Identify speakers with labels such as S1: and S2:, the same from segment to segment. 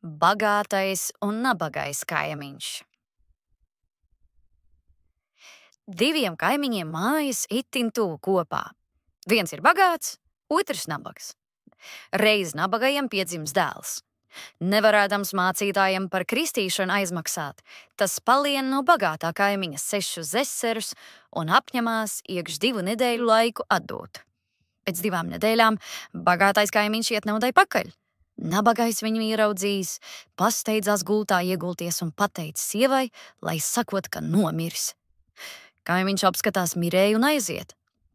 S1: Bagātais un nabagais kaimiņš. Diviem kaimiņiem mājas itin tuvu kopā. Viens ir bagāts, otrs nabags. Reiz nabagajam piedzims dēls. Nevarēdams mācītājiem par kristīšanu aizmaksāt, tas palien no bagātā kaimiņa 6 eserus un apņemās iekš 2 nedēļu laiku atdot. Pēc 2 nedēļām bagātais kaimiņš iet naudai pakaļ. Nabagais viņu ieraudzījis, pasteidzās gultā iegulties un pateica sievai, lai sakot, ka nomirs. Kaimiņš apskatās mirēju un aiziet,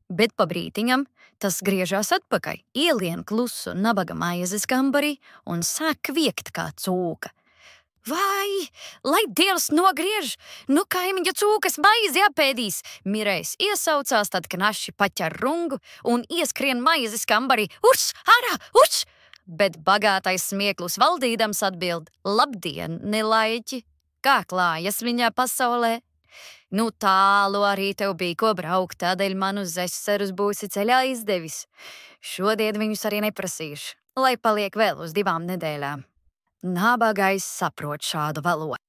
S1: bet pa brītiņam tas griežās atpakaļ, ielien klusu nabaga maizes kambarī un sāk kviekt kā cūka. Vai, lai Dievs nogriež, nu kaimiņa cūkas maizi apēdīs, mirējs iesaucās, tad knaši paķer rungu un ieskrien maizes kambarī, uš, ārā, uš! Bet bagātais smieklus valdīdams atbild, labdien, nelaiķi, kā klājas viņā pasaulē? Nu tālu arī tev bija ko braukt, tādēļ man uz eserus būsi ceļā izdevis. Šodien viņus arī neprasīšu, lai paliek vēl uz 2 nedēļām. Nabagais saprot šādu valodu.